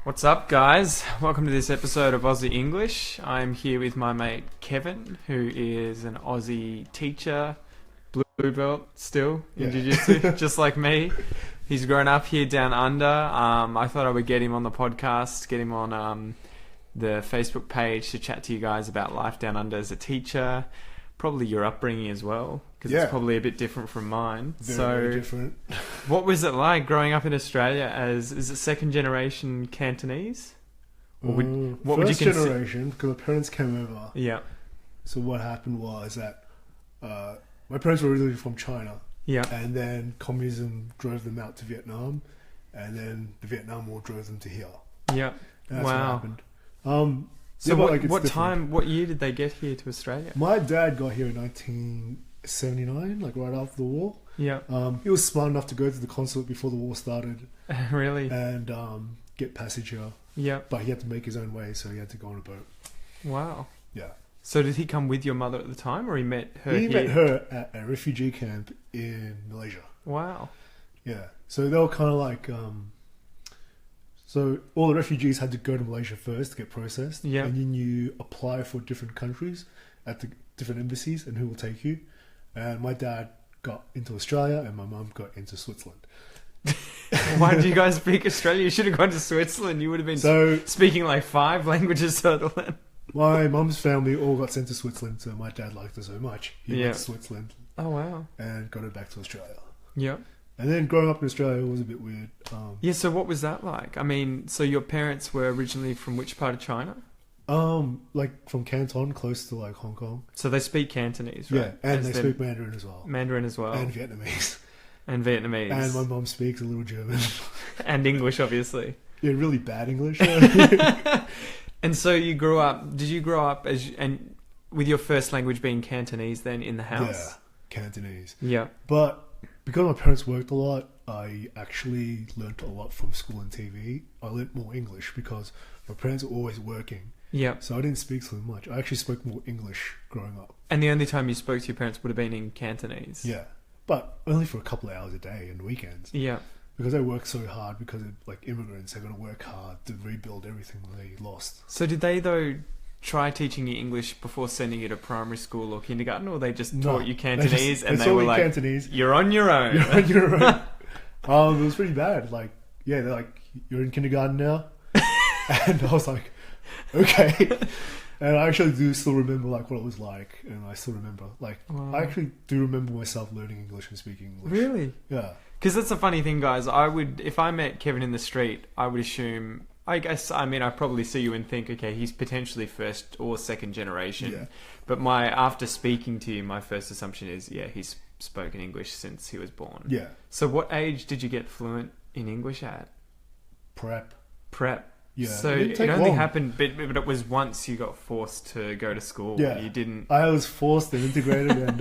What's up, guys? Welcome to this episode of Aussie English. I'm here with my mate Kevin, who is an Aussie teacher, blue belt still in Jiu-Jitsu, just like me. He's grown up here down under. I thought I would get him on the podcast, get him on the Facebook page to chat to you guys about life down under as a teacher, probably your upbringing as well, because it's probably a bit different from mine. Very different. What was it like growing up in Australia as, is it second generation Cantonese? Or what would you consider? First generation, because my parents came over. Yeah. So what happened was that my parents were originally from China. Yeah. And then communism drove them out to Vietnam, and then the Vietnam War drove them to here. Yeah. And that's what happened. So what year did they get here to Australia? My dad got here in 1979, like right after the war. Yeah. He was smart enough to go to the consulate before the war started. Really? And get passage here. Yeah. But he had to make his own way, so he had to go on a boat. Wow. Yeah. So did he come with your mother at the time, or he met her here? He met her at a refugee camp in Malaysia. Wow. Yeah. So they were kind of like... So all the refugees had to go to Malaysia first to get processed. Yeah. And then you apply for different countries at the different embassies and who will take you. And my dad got into Australia and my mum got into Switzerland. Why did you guys speak Australia? You should have gone to Switzerland. You would have been speaking like 5 languages total then. My mum's family all got sent to Switzerland, so my dad liked it so much. He went to Switzerland. Oh, wow. And got it back to Australia. Yeah. And then growing up in Australia was a bit weird. So what was that like? I mean, so your parents were originally from which part of China? Like from Canton, close to like Hong Kong. So they speak Cantonese, right? Yeah, and they speak Mandarin as well. Mandarin as well. And Vietnamese. And Vietnamese. And my mum speaks a little German. And English, obviously. Yeah, really bad English. And so you grew up, did you grow up and with your first language being Cantonese then in the house? Yeah, Cantonese. Yeah. But because my parents worked a lot, I actually learnt a lot from school and TV. I learnt more English because my parents were always working. Yeah. So I didn't speak so much. I actually spoke more English growing up. And the only time you spoke to your parents would have been in Cantonese? Yeah. But only for a couple of hours a day and weekends. Yeah. Because they work so hard, because like immigrants, they're going to work hard to rebuild everything they lost. So did they, though, try teaching you English before sending you to primary school or kindergarten, or they just taught you Cantonese and they were like, Cantonese. You're on your own? You're on your own. It was pretty bad. Like, yeah, they're like, you're in kindergarten now? And I was like, okay. And I actually do still remember like what it was like, and I still remember like I actually do remember myself learning English and speaking English. Really? Yeah. Because that's a funny thing, guys. I would, if I met Kevin in the street, I would assume. I probably see you and think, okay, he's potentially first or second generation. Yeah. But after speaking to you, my first assumption is, yeah, he's spoken English since he was born. Yeah. So what age did you get fluent in English at? Prep. Yeah. So it only happened, but it was once you got forced to go to school. Yeah. You didn't. I was forced and integrated, and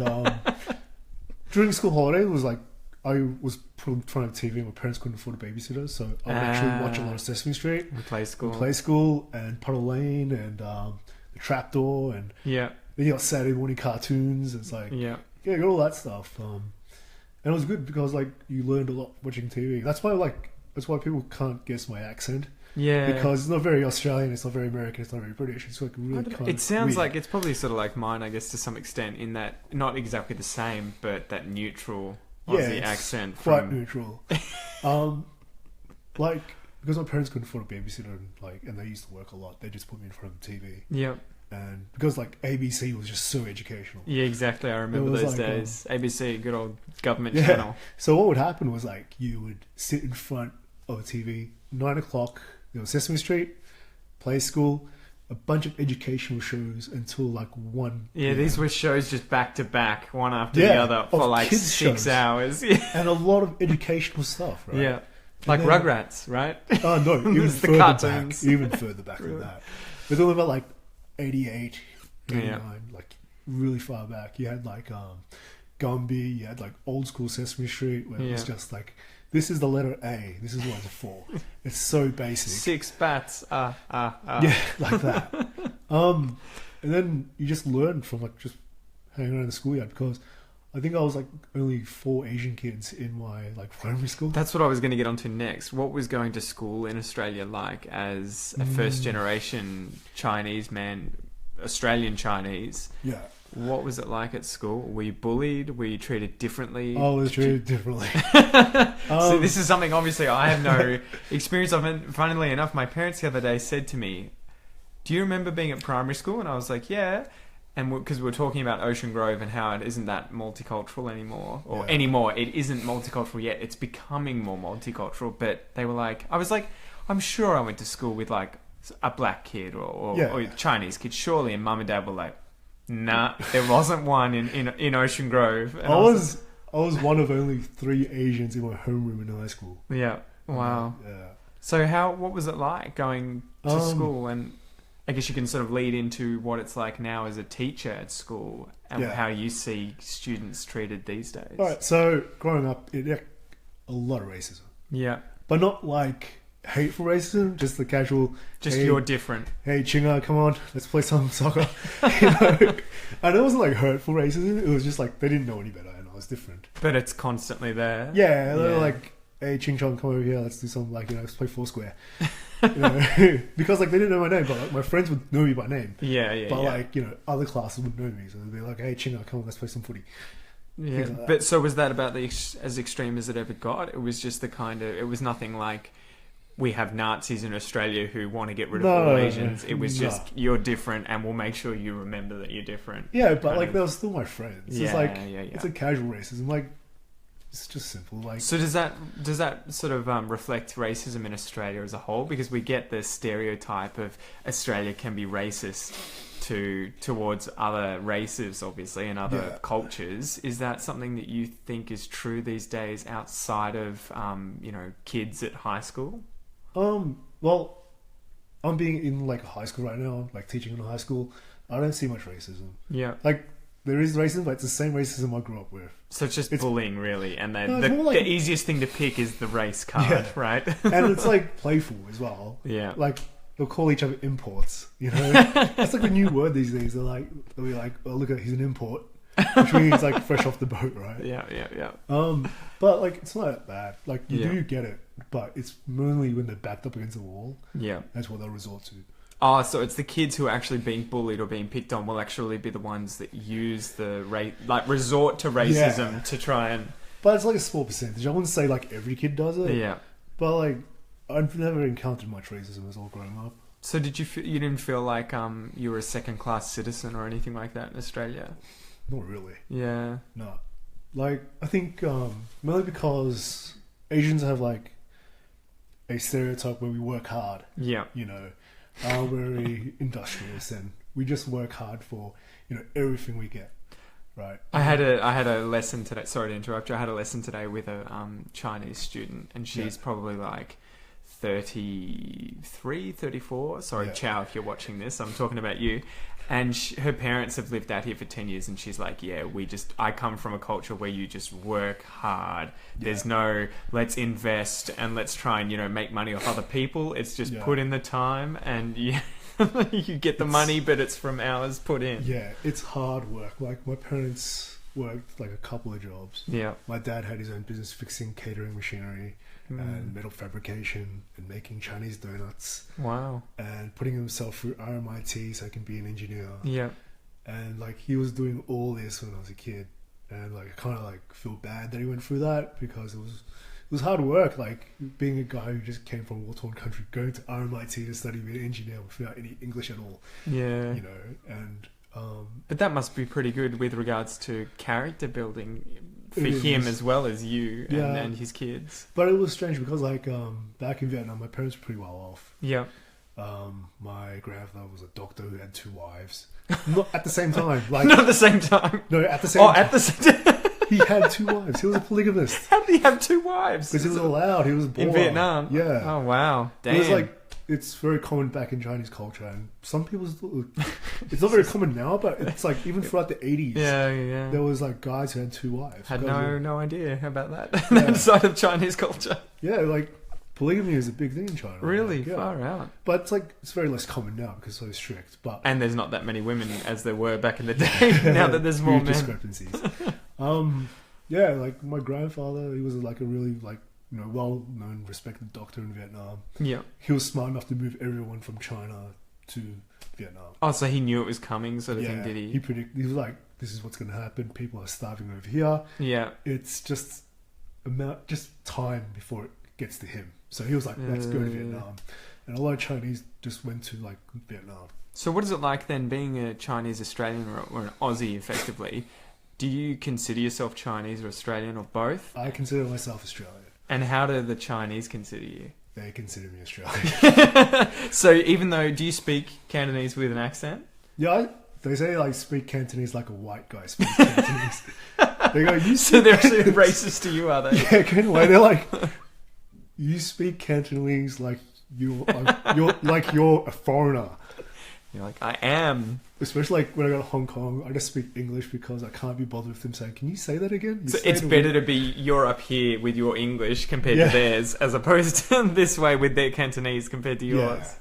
during school holidays, it was like I was put in front of TV. My parents couldn't afford a babysitter, so I would actually watch a lot of Sesame Street, and Play School, and Puddle Lane, and the Trapdoor, and then you got Saturday morning cartoons. It's like you got all that stuff, and it was good because like you learned a lot watching TV. That's why people can't guess my accent. Yeah, because it's not very Australian, it's not very American, it's not very British. It's like really kind of. It sounds weird. like it's probably sort of like mine, I guess, to some extent, in that not exactly the same, but that neutral Aussie accent. Quite neutral. Like because my parents couldn't afford a babysitter, and they used to work a lot, they just put me in front of the TV. Yeah. And because like ABC was just so educational. Yeah, exactly. I remember those days. ABC, good old government channel. So what would happen was like you would sit in front of a TV, 9 o'clock. There was Sesame Street, Play School, a bunch of educational shows until like 1. Yeah, these were shows just back to back, one after the other, for like 6 hours. Yeah. And a lot of educational stuff, right? Yeah. Like Rugrats, right? Oh, no, even further back. Even further back than that. We're talking about like 88, 89, like really far back. You had like Gumby, you had like old school Sesame Street, where it was just like, this is the letter A, this is what it's for. It's so basic. 6 bats, Yeah, like that. And then you just learn from like just hanging around the schoolyard, because I think I was like only 4 Asian kids in my like primary school. That's what I was going to get onto next. What was going to school in Australia like as a first generation Chinese man, Australian Chinese? Yeah. What was it like at school? Were you bullied? Were you treated differently? I was treated differently. So this is something obviously I have no experience of. And funnily enough, my parents the other day said to me, "Do you remember being at primary school?" And I was like, "Yeah." And because we were talking about Ocean Grove and how it isn't that multicultural anymore. Or anymore, it isn't multicultural yet. It's becoming more multicultural. But they were like, I was like, I'm sure I went to school with like a black kid or a Chinese kid, surely. And mum and dad were like, nah, there wasn't one in Ocean Grove. And I was one of only 3 Asians in my homeroom in high school. Yeah. Wow. Yeah. So what was it like going to school? And I guess you can sort of lead into what it's like now as a teacher at school and how you see students treated these days. All right. So growing up, a lot of racism. Yeah. But not like hateful racism, just the casual. Just you're different. Hey, Chinga, come on, let's play some soccer. You know? And it wasn't like hurtful racism. It was just like they didn't know any better, and I was different. But it's constantly there. Yeah, they were like, hey, Ching Chong, come over here. Let's do something like let's play Foursquare. You know? Because like they didn't know my name, but like my friends would know me by name. But like other classes would know me, so they'd be like, hey, Chinga, come on, let's play some footy. Yeah, like but so was that about as extreme as it ever got? It was just it was nothing like we have Nazis in Australia who want to get rid of all Asians. It was just, you're different and we'll make sure you remember that you're different. Yeah, but like they were still my friends. It's like, it's a casual racism. Like, it's just simple. Like, so does that sort of reflect racism in Australia as a whole? Because we get the stereotype of Australia can be racist towards other races, obviously, and other cultures. Is that something that you think is true these days outside of kids at high school? Well, I'm being in like a high school right now, like teaching in a high school. I don't see much racism. Yeah. Like, there is racism, but it's the same racism I grew up with. So it's just bullying, really. And then the easiest thing to pick is the race card, right? And it's like playful as well. Yeah. Like, they'll call each other imports, you know? That's like a new word these days. They'll be like, oh, look, he's an import. Which means like fresh off the boat, right? Yeah. But like, it's not that bad. Like, you do get it, but it's mainly when they're backed up against the wall. Yeah. That's what they'll resort to. Oh, so it's the kids who are actually being bullied or being picked on will actually be the ones that use the resort to racism to try and... But it's like a small percentage. I wouldn't say like every kid does it. Yeah. But like, I've never encountered much racism as all growing up. So you didn't feel like you were a second-class citizen or anything like that in Australia? Not really. Yeah. No. Like, I think mainly because Asians have like a stereotype where we work hard. Yeah. You know, we're very industrious and we just work hard for, everything we get. Right. I had a lesson today. Sorry to interrupt you. I had a lesson today with a Chinese student, and she's probably like 33, 34. Sorry, Chow, if you're watching this, I'm talking about you. And her parents have lived out here for 10 years, and she's like, I come from a culture where you just work hard. There's no, let's invest and let's try and, make money off other people. It's just put in the time and you get the money, but it's from hours put in. Yeah, it's hard work. Like, my parents worked like a couple of jobs. Yeah. My dad had his own business fixing catering machinery and metal fabrication and making Chinese donuts. Wow. And putting himself through RMIT so he can be an engineer. Yeah. And like, he was doing all this when I was a kid. And like, I kind of like feel bad that he went through that because it was hard work, like being a guy who just came from a war-torn country, going to RMIT to study being an engineer without any English at all. Yeah. And but that must be pretty good with regards to character building for him as well as you and his kids. But it was strange because like back in Vietnam, my parents were pretty well off. Yeah. My grandfather was a doctor who had 2 wives. Not at the same time. Like, not at the same time. No, at the same time. At the same time. He had 2 wives. He was a polygamist. How did he have 2 wives? Because he was allowed. He was born in Vietnam. Yeah. Oh wow. Damn. It was like, it's very common back in Chinese culture, and some people it's not very common now, but it's like even throughout the 80s. Yeah. There was like guys who had 2 wives. Had no idea about that. That side of Chinese culture. Yeah, like polygamy is a big thing in China. Really? Like, far out. But it's like, it's very less common now because it's so strict. And there's not that many women as there were back in the day. Now that there's more men. Discrepancies. Yeah, like my grandfather, he was like a really like well-known, respected doctor in Vietnam. Yeah. He was smart enough to move everyone from China to Vietnam. Oh, so he knew it was coming, sort of thing, did he? He was like, "This is what's going to happen. People are starving over here. Yeah. It's just time before it gets to him." So he was like, "Let's go to Vietnam," and a lot of Chinese just went to like Vietnam. So what is it like then, being a Chinese Australian or an Aussie, effectively? Do you consider yourself Chinese or Australian or both? I consider myself Australian. And how do the Chinese consider you? They consider me Australian. So even though, do you speak Cantonese with an accent? Yeah, they say like speak Cantonese like a white guy speaks Cantonese. They go, you so they're actually racist to you, are they? Yeah, kind of way. They're like, you speak Cantonese like you're a foreigner. You're like, I am. Especially like when I go to Hong Kong, I just speak English because I can't be bothered with them saying, "Can you say that again?" So it's better to be you're up here with your English compared to theirs, as opposed to this way with their Cantonese compared to yours.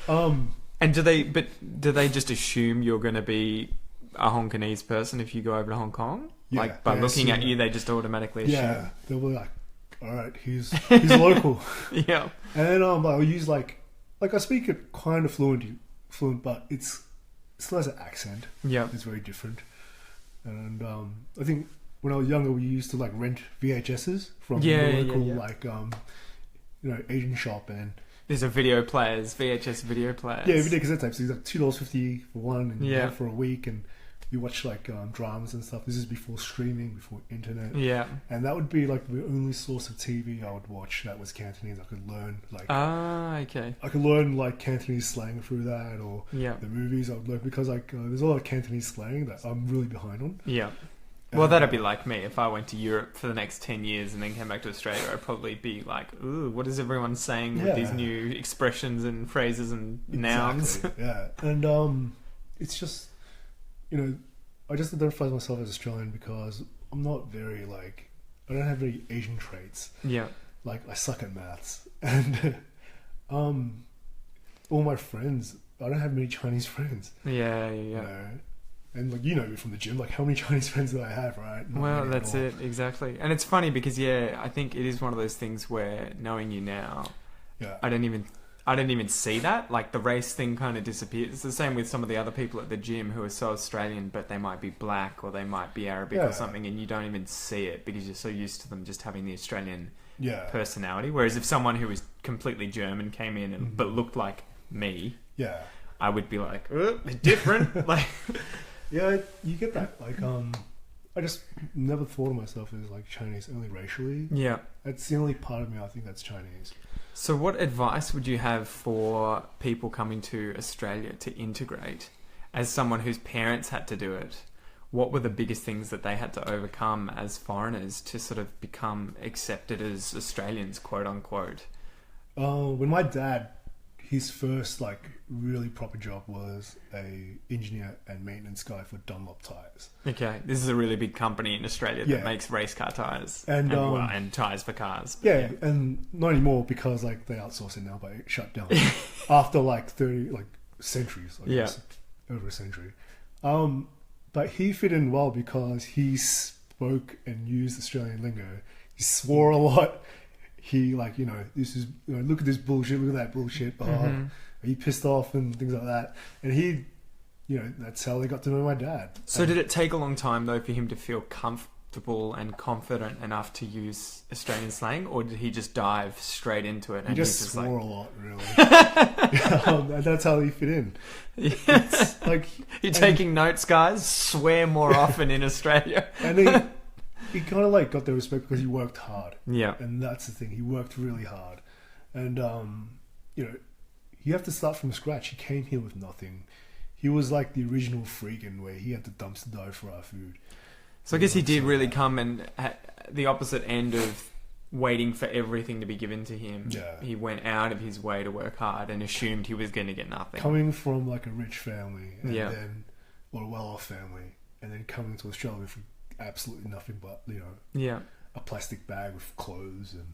Yeah. And do they just assume you're going to be a Hong Kongese person if you go over to Hong Kong? Yeah, like by looking at you, they just automatically assume. Yeah, they'll be like, "All right, he's local." Yeah. And I'll use like I speak it kind of fluent, but it's still has an accent. Yeah, it's very different. And I think when I was younger, we used to like rent VHSs from the local Asian shop, and there's a VHS video players. Yeah, video cassette tapes. So it's like $2.50 for one, and you have it for a week, and you watch like dramas and stuff. This is before streaming, before internet. Yeah, and that would be like the only source of TV I would watch that was Cantonese. I could learn like okay. I could learn like Cantonese slang through that, or the movies I would learn, because like there's a lot of Cantonese slang that I'm really behind on. Yeah. Well, that'd be like me. If I went to Europe for the next 10 years and then came back to Australia, I'd probably be like, ooh, what is everyone saying with these new expressions and phrases and nouns? Yeah. And it's just, I just identify myself as Australian because I'm not very like, I don't have very Asian traits. Yeah. Like, I suck at maths. And all my friends, I don't have many Chinese friends. Yeah. And like, me from the gym, like how many Chinese friends do I have, right? Well, that's it, exactly. And it's funny because I think it is one of those things where, knowing you now, I don't even see that. Like the race thing kind of disappears. It's the same with some of the other people at the gym who are so Australian, but they might be black or they might be Arabic or something, and you don't even see it because you're so used to them just having the Australian personality. Whereas if someone who was completely German came in and but looked like me, I would be like, they're different. Like. Yeah, you get that. Like, I just never thought of myself as like Chinese, only racially. Yeah, that's the only part of me I think that's Chinese. So, what advice would you have for people coming to Australia to integrate? As someone whose parents had to do it, what were the biggest things that they had to overcome as foreigners to sort of become accepted as Australians, quote unquote? When my dad, his first like really proper job was a engineer and maintenance guy for Dunlop tires. Okay, this is a really big company in Australia that makes race car tires and tires for cars. And not anymore because like they outsource it now, but it shut down after like 30 like centuries. Like, over a century. But he fit in well because he spoke and used Australian lingo. He swore a lot. He like, this is, look at this bullshit, look at that bullshit. Are you pissed off and things like that? And he, that's how they got to know my dad. So did it take a long time though for him to feel comfortable and confident enough to use Australian slang, or did he just dive straight into it? And he just swore a lot, really. That's how he fit in. It's like you're taking notes, guys. Swear more often in Australia. And he kind of like got the respect because he worked hard. Yeah. And that's the thing. He worked really hard. And, you have to start from scratch. He came here with nothing. He was like the original freakin' where he had to dumpster dive for our food. So I guess he did really come and the opposite end of waiting for everything to be given to him. Yeah. He went out of his way to work hard and assumed he was going to get nothing. Coming from like a rich family then, or a well-off family, and then coming to Australia with absolutely nothing but a plastic bag with clothes and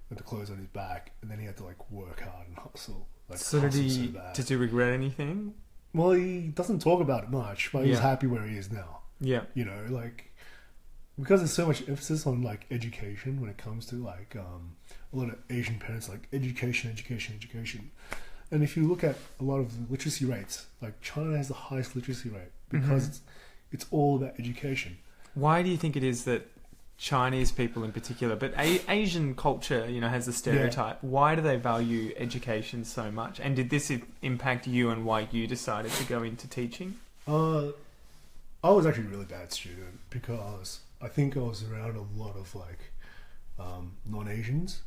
with the clothes on his back, and then he had to like work hard and hustle. Like, so did he regret anything? Well, he doesn't talk about it much, but he's happy where he is now. Yeah, because there's so much emphasis on like education when it comes to like a lot of Asian parents, like education. And if you look at a lot of the literacy rates, like China has the highest literacy rate because it's all about education. Why do you think it is that Chinese people in particular, but Asian culture, has the stereotype? Yeah. Why do they value education so much? And did this impact you and why you decided to go into teaching? I was actually a really bad student because I think I was around a lot of like non-Asians.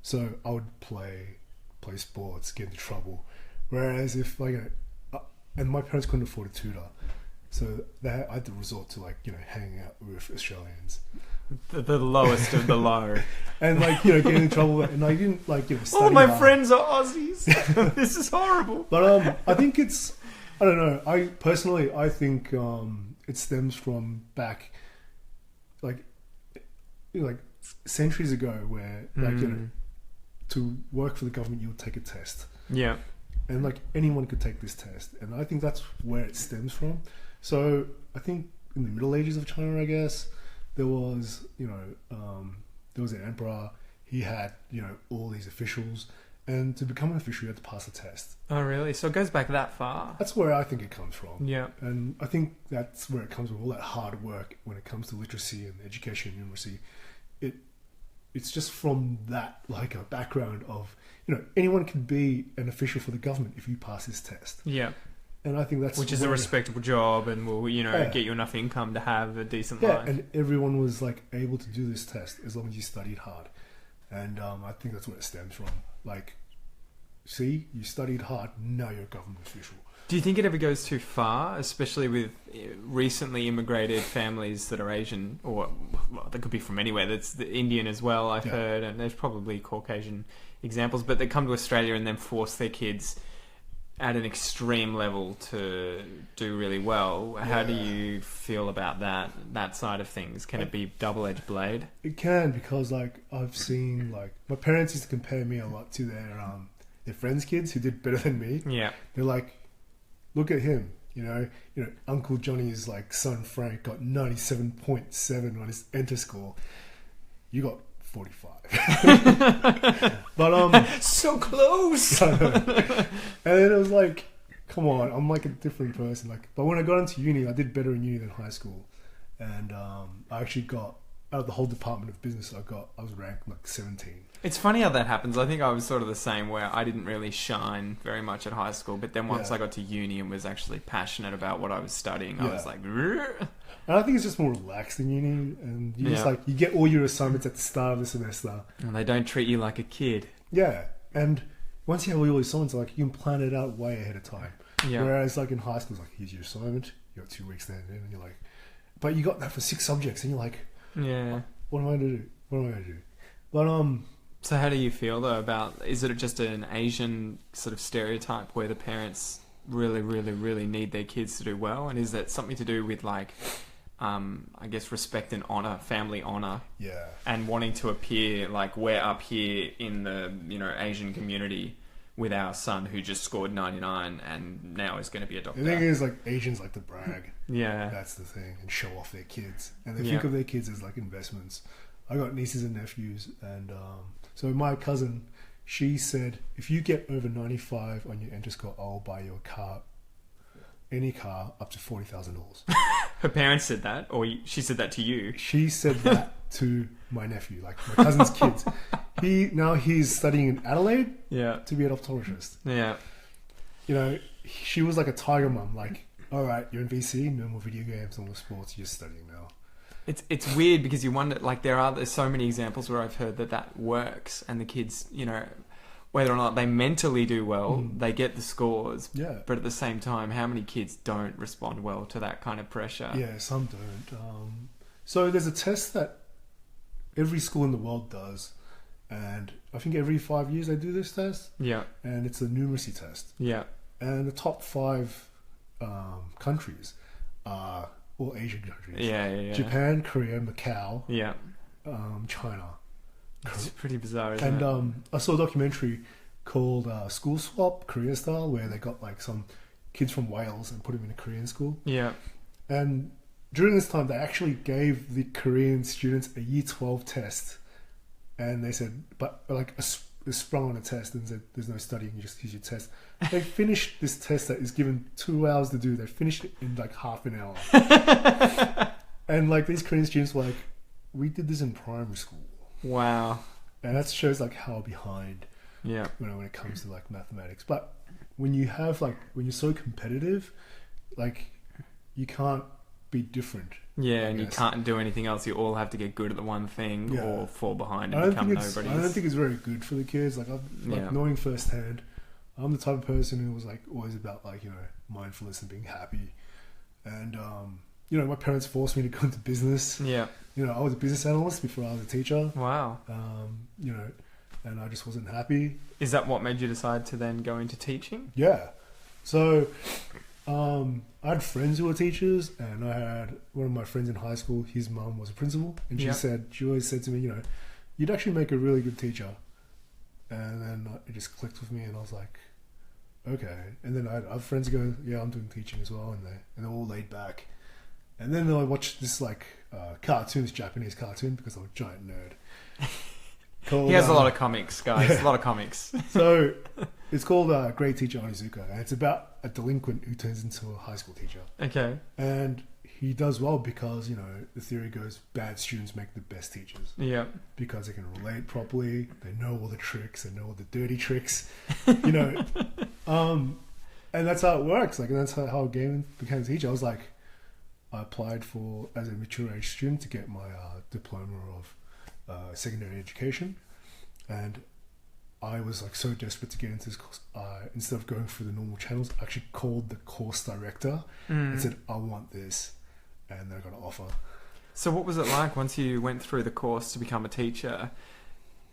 So I would play sports, get into trouble. Whereas if and my parents couldn't afford a tutor. So I had to resort to hanging out with Australians. The lowest of the low. And get in trouble. And I didn't study all my hard. friends are Aussies. This is horrible. But I think I don't know. I think it stems from back centuries ago where to work for the government you would take a test. Yeah. And anyone could take this test. And I think that's where it stems from. So I think in the Middle Ages of China, I guess, there was, there was an emperor. He had, all these officials. And to become an official, you had to pass a test. Oh, really? So it goes back that far? That's where I think it comes from. Yeah. And I think that's where it comes from, all that hard work when it comes to literacy and education and numeracy. It's just from that, a background of, anyone can be an official for the government if you pass this test. Yeah. And I think that's... Which is a respectable job and will, get you enough income to have a decent life. And everyone was, able to do this test as long as you studied hard. And I think that's where it stems from. See, you studied hard, now you're a government official. Do you think it ever goes too far, especially with recently immigrated families that are Asian, or they could be from anywhere, that's the Indian as well, I've heard, and there's probably Caucasian examples, but they come to Australia and then force their kids at an extreme level to do really well. Yeah. How do you feel about that side of things? Can it be double-edged blade? It can, because I've seen my parents used to compare me a lot to their friends' kids who did better than me. Yeah. They're like, look at him, Uncle Johnny's son Frank got 97.7 on his enter score. You got 45. But so close. And then it was come on, I'm a different person. But when I got into uni, I did better in uni than high school, and I actually got out of the whole department of business. I was ranked 17. It's funny how that happens. I think I was sort of the same, where I didn't really shine very much at high school, but then once I got to uni and was actually passionate about what I was studying, I was like... Rrr. And I think it's just more relaxed in uni, and you just you get all your assignments at the start of the semester. And they don't treat you like a kid. Yeah, and once you have all your assignments, you can plan it out way ahead of time. Yeah. Whereas in high school, it's here's your assignment, you got 2 weeks then, and you're but you got that for 6 subjects, and you're yeah, what am I going to do? But so how do you feel though about, is it just an Asian sort of stereotype where the parents really, really, really need their kids to do well? And is that something to do with I guess respect and honor, family honor, and wanting to appear we're up here in the Asian community with our son who just scored 99 and now is going to be a doctor? The thing is, Asians like to brag. Yeah, that's the thing, and show off their kids, and they think of their kids as investments. I got nieces and nephews, and so my cousin, she said, if you get over 95 on your enter score, I'll buy you a car, any car, up to $40,000. Her parents said that, or she said that to you? She said that to my nephew, my cousin's kids. He's studying in Adelaide to be an optometrist. Yeah. She was like a tiger mum, all right, you're in VC, no more video games, no more sports, you're just studying now. It's weird because you wonder, there's so many examples where I've heard that works, and the kids, whether or not they mentally do well, they get the scores. Yeah. But at the same time, how many kids don't respond well to that kind of pressure? Yeah, some don't. So there's a test that every school in the world does, and I think every 5 years they do this test. Yeah. And it's a numeracy test. Yeah. And the top 5 countries are all Asian countries. Yeah. Japan, Korea, Macau. Yeah. China. It's pretty bizarre, isn't it? And I saw a documentary called School Swap, Korea Style, where they got some kids from Wales and put them in a Korean school. Yeah. And during this time, they actually gave the Korean students a Year 12 test. And they said, but like sprung on a test and said, there's no studying, you just use your test. They finished this test that is given 2 hours to do. They finished it in like half an hour. And like these Korean students were like, we did this in primary school. Wow. And that shows like how behind, yeah, when it comes to like mathematics. But when you have like, when you're so competitive, like you can't be different. Yeah, and you can't do anything else. You all have to get good at the one thing or fall behind and become nobodies. I don't think it's very good for the kids. Like, knowing firsthand, I'm the type of person who was like always about like, you know, mindfulness and being happy. And, you know, my parents forced me to go into business. Yeah. You know, I was a business analyst before I was a teacher. Wow. You know, and I just wasn't happy. Is that what made you decide to then go into teaching? Yeah. So, I had friends who were teachers, and I had one of my friends in high school, his mum was a principal, and she always said to me, you know, you'd actually make a really good teacher. And then it just clicked with me, and I was like, okay. And then I had other friends go, yeah, I'm doing teaching as well, and they're all laid back. And then I watched this like cartoon, this Japanese cartoon, because I'm a giant nerd. He has a lot of comics, guys. Yeah. A lot of comics. So it's called Great Teacher Onizuka, and it's about a delinquent who turns into a high school teacher. Okay. And he does well because, you know, the theory goes bad students make the best teachers. Yeah. Because they can relate properly, they know all the tricks, they know all the dirty tricks, you know. And that's how it works. Like, and that's how I became a teacher. I was like, I applied as a mature age student to get my diploma of secondary education, and I was like so desperate to get into this course. Instead of going through the normal channels, I actually called the course director and said, I want this, and then I got an offer. So what was it like once you went through the course to become a teacher,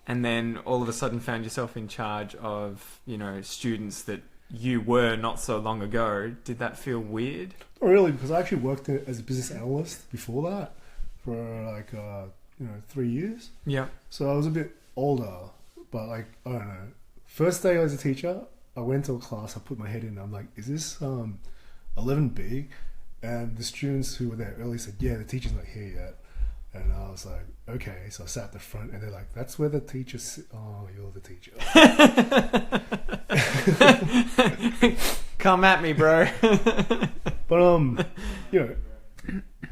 and then all of a sudden found yourself in charge of, you know, students that you were not so long ago? Did that feel weird? Not really, because I actually worked as a business analyst before that for like 3 years. Yeah. So I was a bit older, but like, I don't know. First day as a teacher, I went to a class, I put my head in, and I'm like, is this 11B? And the students who were there early said, yeah, the teacher's not here yet. And I was like, okay. So I sat at the front, and they're like, that's where the teacher oh, you're the teacher. Come at me, bro. But, you know,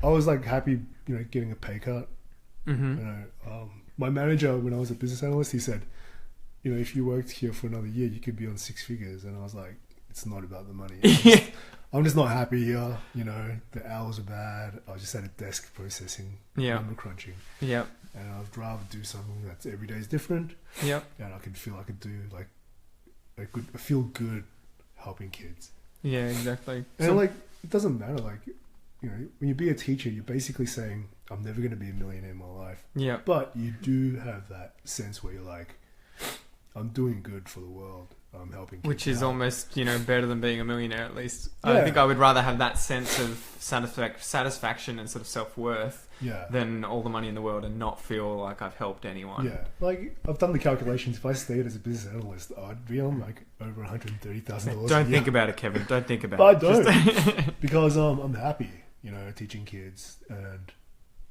I was like happy, you know, getting a pay cut. Mm-hmm. You know, my manager, when I was a business analyst, he said, you know, if you worked here for another year, you could be on 6 figures. And I was like, it's not about the money. I'm just not happy here. You know, the hours are bad. I was just at a desk processing, number crunching. Yep. And I'd rather do something that's every day is different. Yep. And I could do like I feel good helping kids. Yeah, exactly. And like, it doesn't matter. Like, you know, when you be a teacher, you're basically saying, I'm never going to be a millionaire in my life. Yeah. But you do have that sense where you're like, I'm doing good for the world. I'm helping kids. Which is almost, you know, better than being a millionaire, at least. Yeah. I think I would rather have that sense of satisfaction and sort of self-worth than all the money in the world and not feel like I've helped anyone. Yeah. Like, I've done the calculations. If I stayed as a business analyst, I'd be on like over $130,000. Don't think about it, Kevin. Don't think about it. But I don't. Because I'm happy, you know, teaching kids and,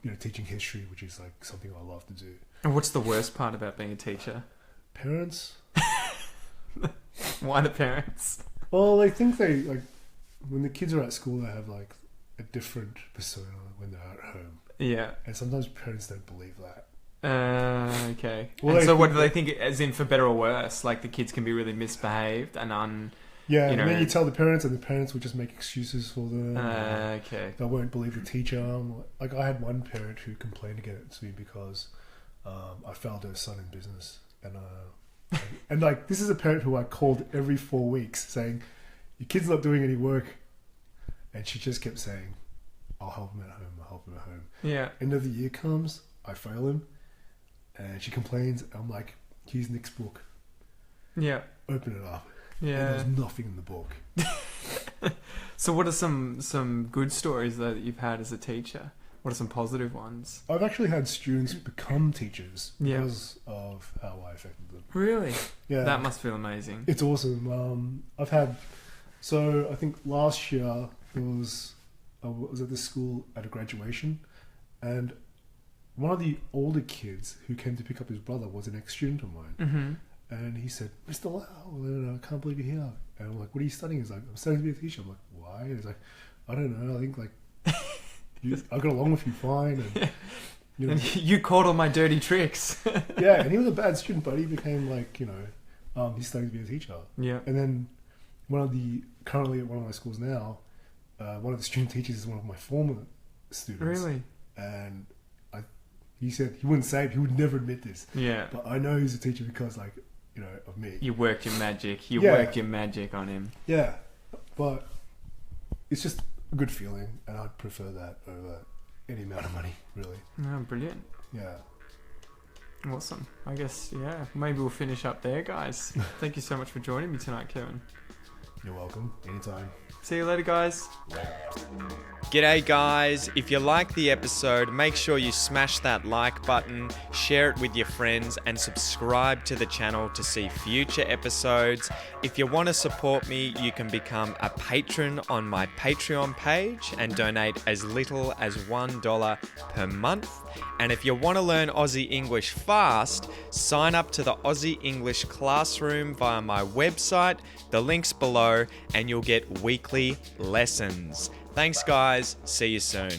you know, teaching history, which is like something I love to do. And what's the worst part about being a teacher? Parents. Why the parents? Well, I think they, like, when the kids are at school, they have like a different persona when they're at home. Yeah. And sometimes parents don't believe that. Okay. Well, and so what do they think, as in for better or worse? Like, the kids can be really misbehaved and yeah, you know, and then you tell the parents, and the parents will just make excuses for them. Okay. They won't believe the teacher. Like, I had one parent who complained against me because I failed her son in business. And like, this is a parent who I called every 4 weeks saying, your kid's not doing any work. And she just kept saying, I'll help him at home, I'll help him at home. Yeah. End of the year comes, I fail him, and she complains. I'm like, here's Nick's book. Yeah. Open it up. Yeah. And there's nothing in the book. So what are some good stories though that you've had as a teacher? What are some positive ones? I've actually had students become teachers because of how I affected them. Really? Yeah. That must feel amazing. It's awesome. I think last year there was I was at this school at a graduation, and one of the older kids who came to pick up his brother was an ex-student of mine. Mm-hmm. And he said, "Mr. Lau, I can't believe you're here." And I'm like, "What are you studying?" He's like, "I'm studying to be a teacher." I'm like, "Why?" And he's like, "I don't know. I think like I got along with you fine." And, you know, and you caught all my dirty tricks. yeah, and he was a bad student, but he became like, he's studying to be a teacher. Yeah. And then currently at one of my schools now, one of the student teachers is one of my former students. Really? And he said he wouldn't say it, he would never admit this. Yeah. But I know he's a teacher because of me. You worked your magic. You worked your magic on him. Yeah. But it's just a good feeling, and I'd prefer that over any amount of money, really. Oh, brilliant. Yeah. Awesome. I guess, maybe we'll finish up there, guys. Thank you so much for joining me tonight, Kevin. You're welcome. Anytime. See you later, guys. G'day guys, if you like the episode, make sure you smash that like button, share it with your friends, and subscribe to the channel to see future episodes. If you want to support me, you can become a patron on my Patreon page and donate as little as $1 per month. And if you want to learn Aussie English fast, sign up to the Aussie English Classroom via my website, the link's below, and you'll get weekly lessons. Thanks guys, see you soon.